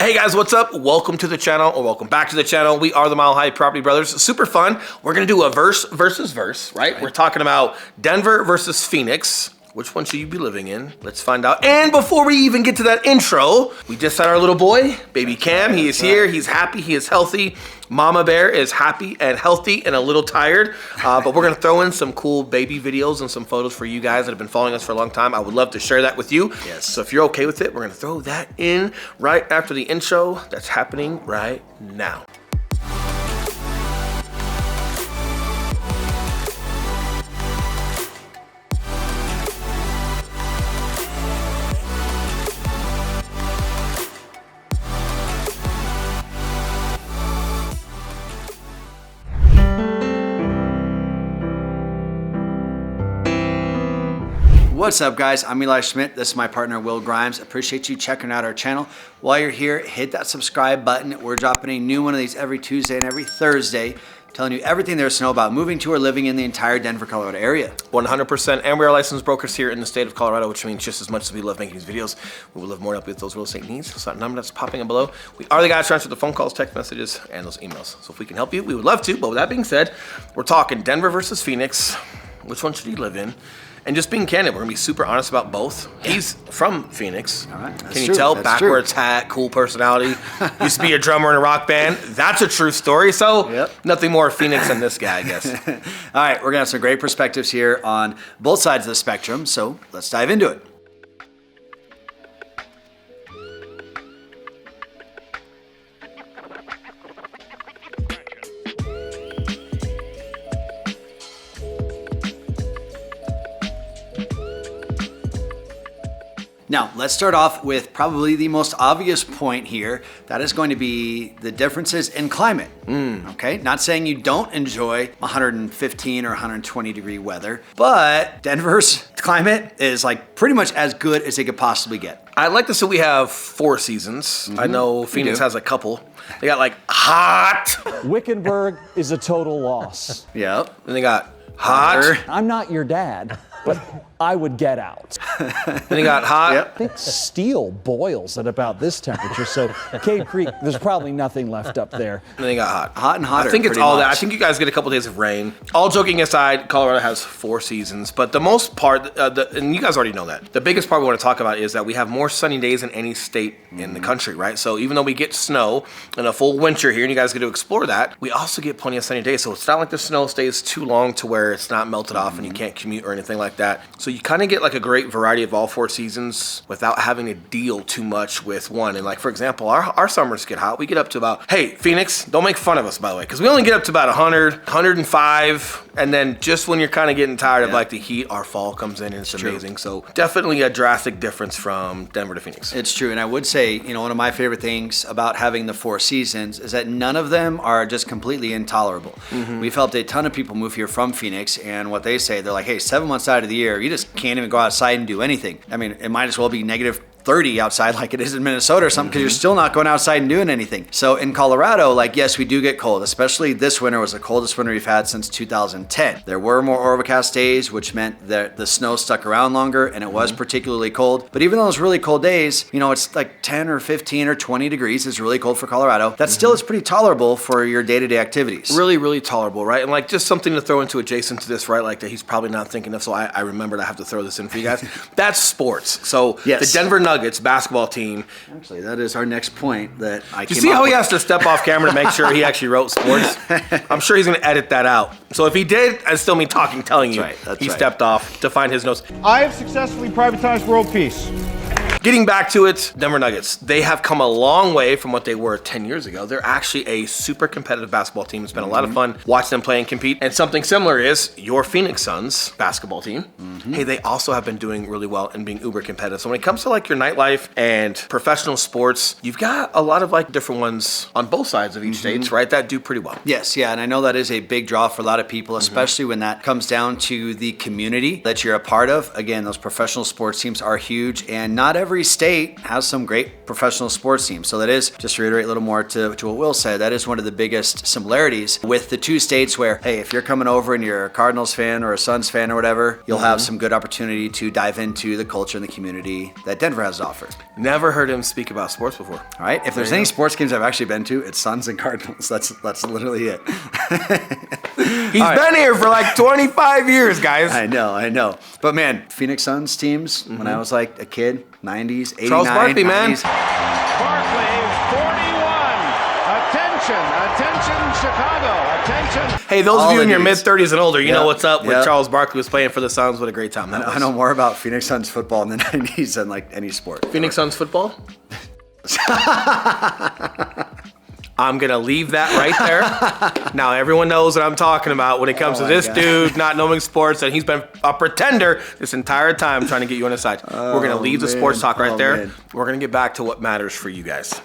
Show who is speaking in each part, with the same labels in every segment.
Speaker 1: Hey guys, what's up? Welcome to the channel, or welcome back to the channel. We are the Mile High Property Brothers. Super fun. We're gonna do a verse versus verse, right? We're talking about Denver versus Phoenix. Which one should you be living in? Let's find out. And before we even get to that intro, we just had our little boy, baby Cam. He is here. He's happy. He is healthy. Mama Bear is happy and healthy and a little tired. But we're gonna throw in some cool baby videos and some photos for you guys that have been following us for a long time. I would love to share that with you.
Speaker 2: Yes.
Speaker 1: So if you're okay with it, we're gonna throw that in right after the intro that's happening right now.
Speaker 2: What's up, guys? I'm Eli Schmidt. This is my partner, Will Grimes. Appreciate you checking out our channel. While you're here, hit that subscribe button. We're dropping a new one of these every Tuesday and every Thursday, telling you everything there is to know about moving to or living in the entire Denver, Colorado area.
Speaker 1: 100%. And we are licensed brokers here in the state of Colorado, which means just as much as we love making these videos, we will love more to help you with those real estate needs. So that number that's popping up below, we are the guys trying to answer the phone calls, text messages, and those emails. So if we can help you, we would love to. But with that being said, we're talking Denver versus Phoenix. Which one should you live in? And just being candid, we're gonna be super honest about both. Yeah. He's from Phoenix.
Speaker 2: All right.
Speaker 1: Can you tell?
Speaker 2: That's
Speaker 1: backwards
Speaker 2: true.
Speaker 1: hat, cool personality. Used to be a drummer in a rock band. That's a true story. So nothing more Phoenix than this guy, I guess.
Speaker 2: All right, we're gonna have some great perspectives here on both sides of the spectrum. So let's dive into it. Now, let's start off with probably the most obvious point here. That is going to be the differences in climate. Okay, not saying you don't enjoy 115 or 120 degree weather, but Denver's climate is like pretty much as good as it could possibly get.
Speaker 1: I like to say we have 4 seasons. I know Phoenix has a couple. They got like hot.
Speaker 3: Wickenburg is a total loss.
Speaker 2: Yep.
Speaker 1: And they got hot.
Speaker 3: I'm not your dad, but I would get out.
Speaker 1: Then they got hot.
Speaker 3: I think steel boils at about this temperature, so Cave Creek, there's probably nothing left up there.
Speaker 1: And then they got hot.
Speaker 2: Hot and hotter.
Speaker 1: I think it's all that. I think you guys get a couple days of rain. All joking aside, Colorado has 4 seasons, but the most part, and you guys already know that, the biggest part we want to talk about is that we have more sunny days than any state in the country, right? So even though we get snow and a full winter here, and you guys get to explore that, we also get plenty of sunny days. So it's not like the snow stays too long to where it's not melted off and you can't commute or anything like that. So you kind of get like a great variety of all 4 seasons without having to deal too much with one. And like, for example, our summers get hot. We get up to about, hey, Phoenix, don't make fun of us, by the way, because we only get up to about 100, 105. And then just when you're kind of getting tired of like the heat, our fall comes in and it's amazing. So definitely a drastic difference from Denver to Phoenix.
Speaker 2: It's true. And I would say, you know, one of my favorite things about having the 4 seasons is that none of them are just completely intolerable. We've helped a ton of people move here from Phoenix, and what they say, they're like, hey, 7 months out of the year, you just can't even go outside and do anything. I mean, it might as well be negative 30 outside like it is in Minnesota or something, because you're still not going outside and doing anything. So in Colorado, like, yes, we do get cold, especially this winter was the coldest winter we've had since 2010. There were more overcast days, which meant that the snow stuck around longer and it was particularly cold. But even those really cold days, you know, it's like 10 or 15 or 20 degrees is really cold for Colorado. That still is pretty tolerable for your day-to-day activities.
Speaker 1: Really, really tolerable, right? And like just something to throw into adjacent to this, right? Like that he's probably not thinking of, so I remembered I have to throw this in for you guys. That's sports. So the Denver Nuggets basketball team.
Speaker 2: Actually, that is our next point that I came
Speaker 1: You see how
Speaker 2: up
Speaker 1: he
Speaker 2: with.
Speaker 1: has to step off camera to make sure he actually wrote sports? I'm sure he's going to edit that out. So if he did, I still mean telling you he stepped off to find his notes.
Speaker 4: I have successfully privatized world peace.
Speaker 1: Getting back to it, Denver Nuggets, they have come a long way from what they were 10 years ago. They're actually a super competitive basketball team. It's been a lot of fun watching them play and compete. And something similar is your Phoenix Suns basketball team. Hey, they also have been doing really well and being uber competitive. So when it comes to like your nightlife and professional sports, you've got a lot of like different ones on both sides of each state, right? That do pretty well.
Speaker 2: Yes, yeah, and I know that is a big draw for a lot of people, especially when that comes down to the community that you're a part of. Again, those professional sports teams are huge, and not every every state has some great professional sports teams. So that is, just to reiterate a little more to what Will said, that is one of the biggest similarities with the two states where, hey, if you're coming over and you're a Cardinals fan or a Suns fan or whatever, you'll have some good opportunity to dive into the culture and the community that Denver has to offer.
Speaker 1: Never heard him speak about sports before.
Speaker 2: All right. If there's any sports games I've actually been to, it's Suns and Cardinals. That's literally it.
Speaker 1: He's been here for like 25 years, guys.
Speaker 2: I know. But man, Phoenix Suns teams, when I was like a kid, 90s, 89,
Speaker 1: Charles Barkley,
Speaker 2: 90s.
Speaker 1: man.
Speaker 4: Barkley, 41. Attention, Chicago. Attention.
Speaker 1: Hey, those
Speaker 2: All
Speaker 1: of you
Speaker 2: the
Speaker 1: in your
Speaker 2: dudes.
Speaker 1: mid-30s and older, you know
Speaker 2: Yep.
Speaker 1: what's up with
Speaker 2: Yep.
Speaker 1: Charles Barkley was playing for the Suns. What a great time that was.
Speaker 2: I know more about Phoenix Suns football in the 90s than like any sport.
Speaker 1: Phoenix Suns football? I'm going to leave that right there. Now, everyone knows what I'm talking about when it comes to this dude not knowing sports, and he's been a pretender this entire time trying to get you on his side. We're going to leave the sports talk right there.
Speaker 2: Man.
Speaker 1: We're going to get back to what matters for you guys.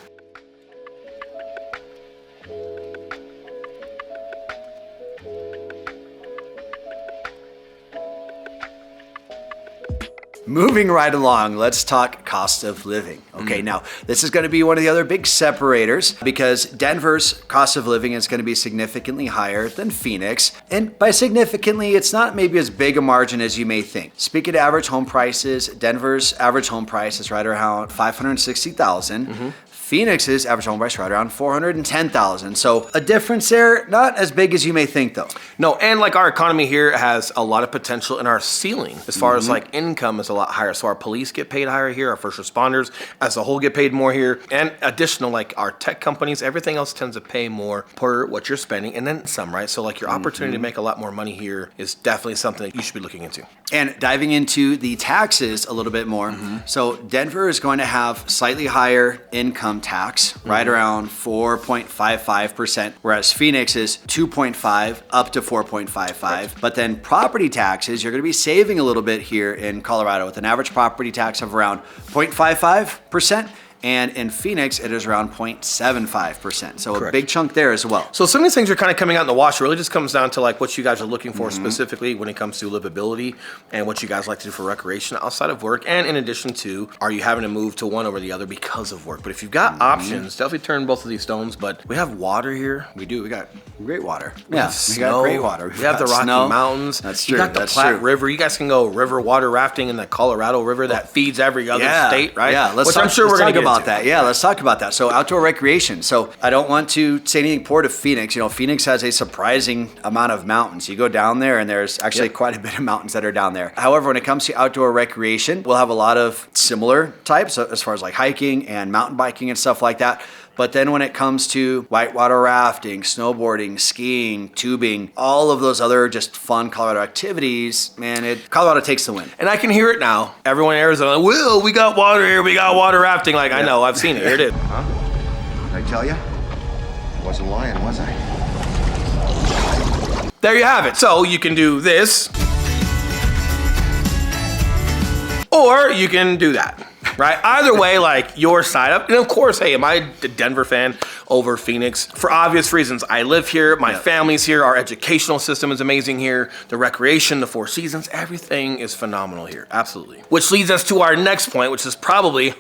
Speaker 2: Moving right along, let's talk cost of living. Okay, now this is going to be one of the other big separators because Denver's cost of living is going to be significantly higher than Phoenix. And by significantly, it's not maybe as big a margin as you may think. Speaking of average home prices, Denver's average home price is right around $560,000. Phoenix's average home price right around $410,000. So a difference there, not as big as you may think though.
Speaker 1: No, and like our economy here has a lot of potential, and our ceiling as far as like income is a lot higher. So our police get paid higher here, our first responders as a whole get paid more here, and additional like our tech companies, everything else tends to pay more per what you're spending, and then some, right? So like your opportunity to make a lot more money here is definitely something that you should be looking into.
Speaker 2: And diving into the taxes a little bit more. So Denver is going to have slightly higher income tax, right around 4.55%, whereas Phoenix is 2.5 up to 4.55. Right. But then property taxes, you're going to be saving a little bit here in Colorado with an average property tax of around 0.55%. And in Phoenix, it is around 0.75%. So a big chunk there as well.
Speaker 1: So some of these things are kind of coming out in the wash. It really just comes down to like what you guys are looking for specifically when it comes to livability and what you guys like to do for recreation outside of work. And in addition to, are you having to move to one over the other because of work? But if you've got options, definitely turn both of these stones. But we have water here.
Speaker 2: We do. We got great water.
Speaker 1: We have
Speaker 2: got great water.
Speaker 1: We have the Rocky Mountains.
Speaker 2: That's true.
Speaker 1: You got the Platte River. You guys can go river water rafting in the Colorado River that feeds every other state, right?
Speaker 2: Yeah,
Speaker 1: Which I'm sure we're going to get
Speaker 2: about
Speaker 1: into.
Speaker 2: that. Yeah, let's talk about that. So outdoor recreation. So I don't want to say anything poor to Phoenix. You know, Phoenix has a surprising amount of mountains. You go down there and there's actually quite a bit of mountains that are down there. However, when it comes to outdoor recreation, we'll have a lot of similar types as far as like hiking and mountain biking and stuff like that. But then when it comes to whitewater rafting, snowboarding, skiing, tubing, all of those other just fun Colorado activities, man, Colorado takes the win.
Speaker 1: And I can hear it now. Everyone in Arizona, Will, we got water here. We got water rafting. Like, I know, I've seen it. Here it is.
Speaker 5: Huh? Did I tell you? I wasn't lying, was I?
Speaker 1: There you have it. So you can do this, or you can do that. Right? Either way, like your side up. And of course, hey, am I a Denver fan over Phoenix? For obvious reasons. I live here. My family's here. Our educational system is amazing here. The recreation, the Four Seasons, everything is phenomenal here. Absolutely. Which leads us to our next point, which is probably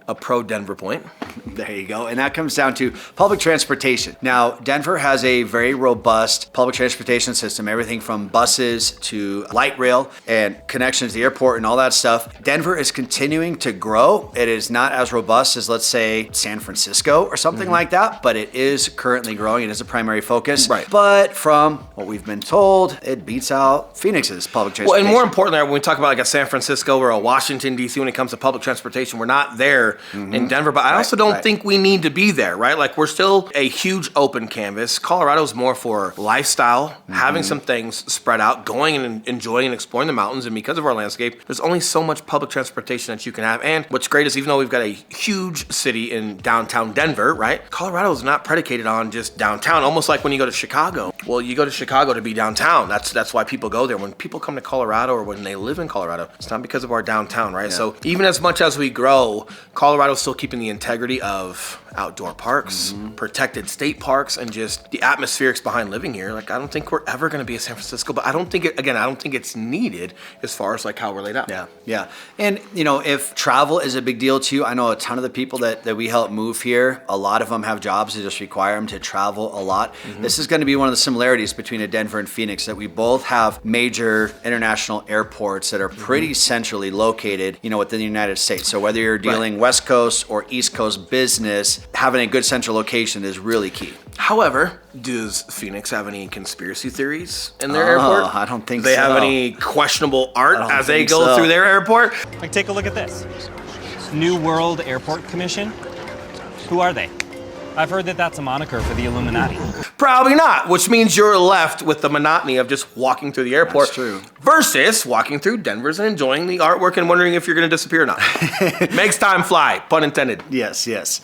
Speaker 1: a pro-Denver point.
Speaker 2: There you go. And that comes down to public transportation. Now, Denver has a very robust public transportation system, everything from buses to light rail and connections to the airport and all that stuff. Denver is continuing to grow. It is not as robust as, let's say, San Francisco or something like that, but it is currently growing. It is a primary focus.
Speaker 1: Right.
Speaker 2: But from what we've been told, it beats out Phoenix's public transportation.
Speaker 1: Well, and more importantly, when we talk about like a San Francisco or a Washington, D.C., when it comes to public transportation, we're not there in Denver, but I also don't think we need to be there, right? Like we're still a huge open canvas. Colorado's more for lifestyle, having some things spread out, going and enjoying and exploring the mountains. And because of our landscape, there's only so much public transportation that you can have. And what's great is even though we've got a huge city in downtown Denver, right? Colorado is not predicated on just downtown, almost like when you go to Chicago. Well, you go to Chicago to be downtown. That's why people go there. When people come to Colorado or when they live in Colorado, it's not because of our downtown, right?
Speaker 2: Yeah.
Speaker 1: So even as much as we grow, Colorado's still keeping the integrity of outdoor parks, protected state parks, and just the atmospherics behind living here. Like, I don't think we're ever going to be a San Francisco, but I don't think it's needed as far as like how we're laid out.
Speaker 2: Yeah. And, if travel is a big deal to you, I know a ton of the people that we help move here, a lot of them have jobs that just require them to travel a lot. This is going to be one of the similarities between a Denver and Phoenix, that we both have major international airports that are pretty centrally located, within the United States. So whether you're dealing West Coast or East Coast business, having a good central location is really key.
Speaker 1: However, does Phoenix have any conspiracy theories in their airport?
Speaker 2: I don't think
Speaker 1: they
Speaker 2: so.
Speaker 1: have any questionable art
Speaker 2: I don't
Speaker 1: as they
Speaker 2: think
Speaker 1: go
Speaker 2: so.
Speaker 1: through their airport?
Speaker 6: Like, take a look at this. New World Airport Commission. Who are they? I've heard that that's a moniker for the Illuminati.
Speaker 1: Probably not, which means you're left with the monotony of just walking through the airport.
Speaker 2: That's true.
Speaker 1: Versus walking through Denver's and enjoying the artwork and wondering if you're going to disappear or not. Makes time fly, pun intended.
Speaker 2: Yes.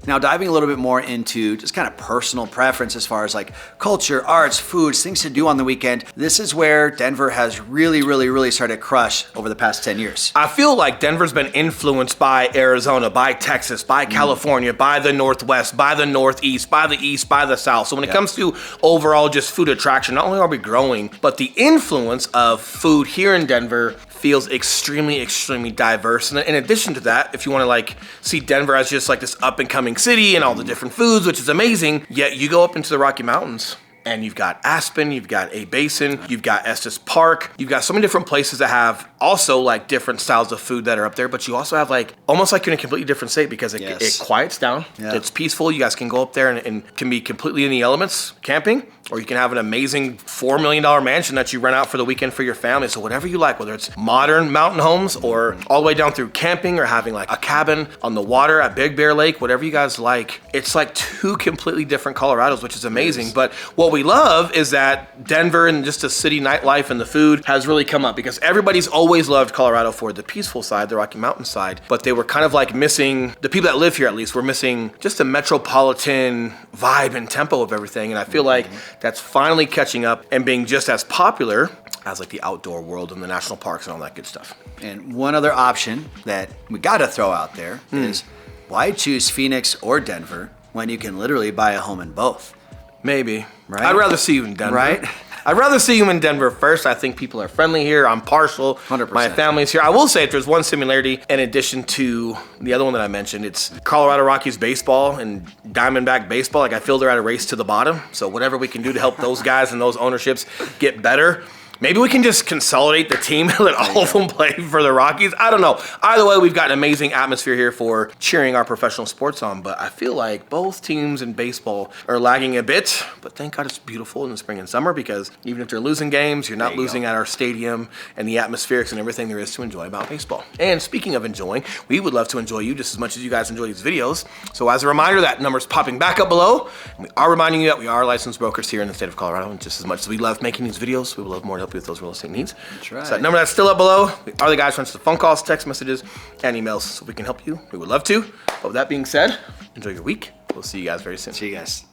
Speaker 2: Now, diving a little bit more into just kind of personal preference as far as like culture, arts, foods, things to do on the weekend, this is where Denver has really started to crush over the past 10 years.
Speaker 1: I feel like Denver's been influenced by Arizona, by Texas, by California, by the Northwest, by the Northeast, by the East, by the South. So when it comes to overall just food attraction, not only are we growing, but the influence of food here in Denver feels extremely diverse. And in addition to that, if you want to like see Denver as just like this up and coming city and all the different foods, which is amazing, yet you go up into the Rocky Mountains and you've got Aspen, you've got A Basin, you've got Estes Park, you've got so many different places that have also like different styles of food that are up there, but you also have like almost like you're in a completely different state because it quiets down.
Speaker 2: Yeah.
Speaker 1: It's peaceful. You guys can go up there and can be completely in the elements camping, or you can have an amazing $4 million mansion that you rent out for the weekend for your family. So whatever you like, whether it's modern mountain homes or all the way down through camping or having like a cabin on the water at Big Bear Lake, whatever you guys like, it's like two completely different Colorados, which is amazing. But what we love is that Denver and just the city nightlife and the food has really come up because everybody's always loved Colorado for the peaceful side, the Rocky Mountain side, but they were kind of like missing, the people that live here at least, were missing just a metropolitan vibe and tempo of everything. And I feel like that's finally catching up and being just as popular as like the outdoor world and the national parks and all that good stuff.
Speaker 2: And one other option that we got to throw out there is why choose Phoenix or Denver when you can literally buy a home in both?
Speaker 1: Maybe.
Speaker 2: Right?
Speaker 1: I'd rather see you in Denver.
Speaker 2: Right?
Speaker 1: I'd rather see you in Denver first. I think people are friendly here. I'm partial.
Speaker 2: 100%.
Speaker 1: My family's here. I will say if there's one similarity in addition to the other one that I mentioned, it's Colorado Rockies baseball and Diamondback baseball. Like I feel they're at a race to the bottom. So whatever we can do to help those guys and those ownerships get better. Maybe we can just consolidate the team and let all of them play for the Rockies. I don't know. Either way, we've got an amazing atmosphere here for cheering our professional sports on. But I feel like both teams in baseball are lagging a bit. But thank God it's beautiful in the spring and summer because even if they're losing games, you're not losing at our stadium and the atmospherics and everything there is to enjoy about baseball. And speaking of enjoying, we would love to enjoy you just as much as you guys enjoy these videos. So as a reminder, that number's popping back up below. And we are reminding you that we are licensed brokers here in the state of Colorado. And just as much as we love making these videos, we would love more to help you with those real estate needs.
Speaker 2: That's right.
Speaker 1: So that number that's still up below, we are the guys who answer the phone calls, text messages, and emails so we can help you. We would love to. But with that being said, enjoy your week. We'll see you guys very soon.
Speaker 2: See you guys.